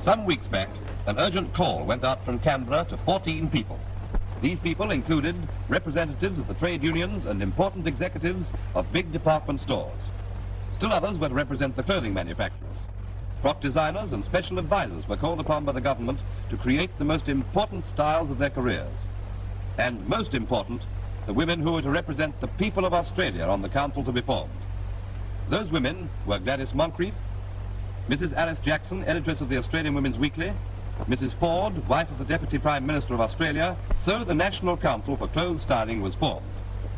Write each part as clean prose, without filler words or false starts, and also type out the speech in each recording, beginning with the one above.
Some weeks back, an urgent call went out from Canberra to 14 people. These people included representatives of the trade unions and important executives of big department stores. Still others were to represent the clothing manufacturers. Frock designers and special advisors were called upon by the government to create the most important styles of their careers. And most important, the women who were to represent the people of Australia on the council to be formed. Those women were Gladys Moncrief, Mrs Alice Jackson, editress of the Australian Women's Weekly, Mrs Forde, wife of the Deputy Prime Minister of Australia. So the National Council for Clothes Styling was formed,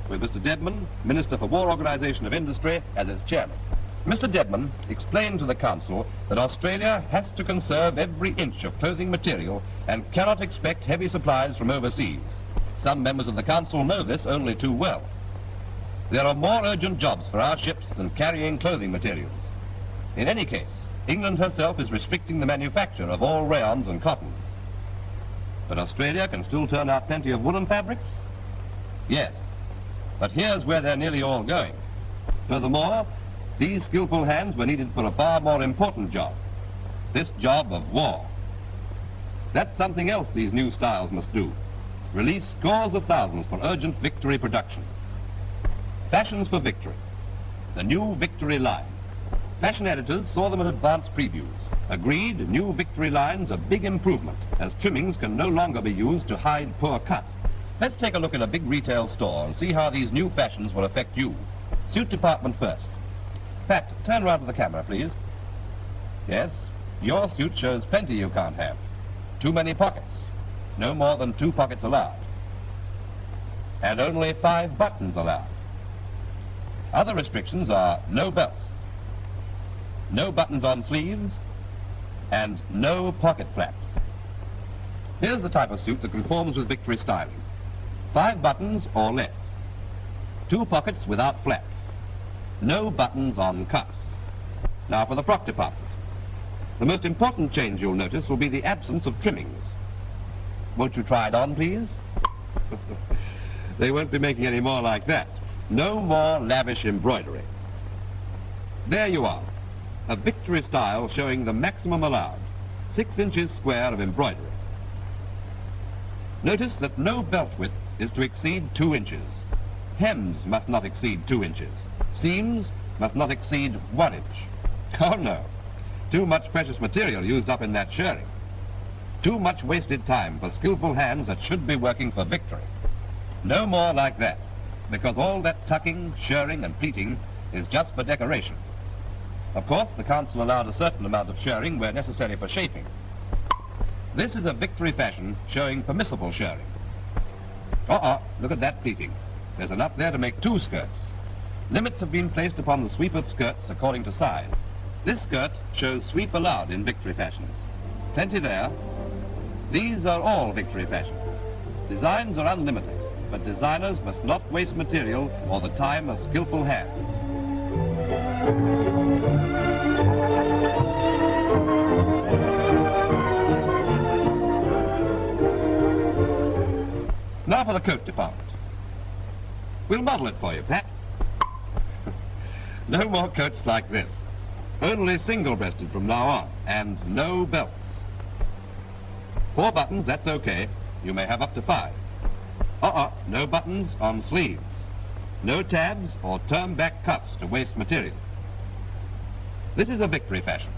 with Mr Desmond, Minister for War Organisation of Industry, as its chairman. Mr Desmond explained to the Council that Australia has to conserve every inch of clothing material and cannot expect heavy supplies from overseas. Some members of the Council know this only too well. There are more urgent jobs for our ships than carrying clothing materials. In any case, England herself is restricting the manufacture of all rayons and cottons. But Australia can still turn out plenty of woolen fabrics? Yes, but here's where they're nearly all going. Furthermore, these skillful hands were needed for a far more important job, this job of war. That's something else these new styles must do. Release scores of thousands for urgent victory production. Fashions for Victory, the new Victory line. Fashion editors saw them at advance previews, agreed new Victory lines a big improvement, as trimmings can no longer be used to hide poor cut. Let's take a look at a big retail store and see how these new fashions will affect you. Suit department first. Pat, turn round to the camera, please. Yes, your suit shows plenty you can't have. Too many pockets. No more than 2 pockets allowed. And only 5 buttons allowed. Other restrictions are no belts, no buttons on sleeves, and no pocket flaps. Here's the type of suit that conforms with Victory styling. 5 buttons or less. 2 pockets without flaps. No buttons on cuffs. Now for the frock department. The most important change you'll notice will be the absence of trimmings. Won't you try it on, please? They won't be making any more like that. No more lavish embroidery. There you are. A Victory style showing the maximum allowed. 6 inches square of embroidery. Notice that no belt width is to exceed 2 inches. Hems must not exceed 2 inches. Seams must not exceed 1 inch. Oh no, too much precious material used up in that shirring. Too much wasted time for skillful hands that should be working for victory. No more like that, because all that tucking, shirring and pleating is just for decoration. Of course, the Council allowed a certain amount of shirring where necessary for shaping. This is a Victory fashion showing permissible shirring. Look at that pleating. There's enough there to make 2 skirts. Limits have been placed upon the sweep of skirts according to size. This skirt shows sweep allowed in Victory fashions. Plenty there. These are all Victory fashions. Designs are unlimited, but designers must not waste material or the time of skillful hands. Now for the coat department. We'll model it for you, Pat. No more coats like this. Only single-breasted from now on, and no belts. 4 buttons, that's okay. You may have up to 5. No buttons on sleeves. No tabs or turn-back cuffs to waste material. This is a Victory fashion.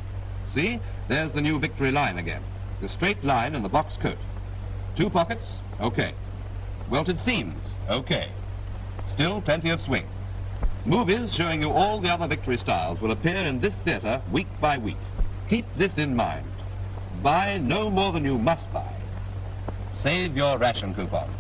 See, there's the new Victory line again. The straight line and the box coat. 2 pockets, okay. Welted seams, okay. Still plenty of swing. Movies showing you all the other Victory styles will appear in this theatre week by week. Keep this in mind. Buy no more than you must buy. Save your ration coupons.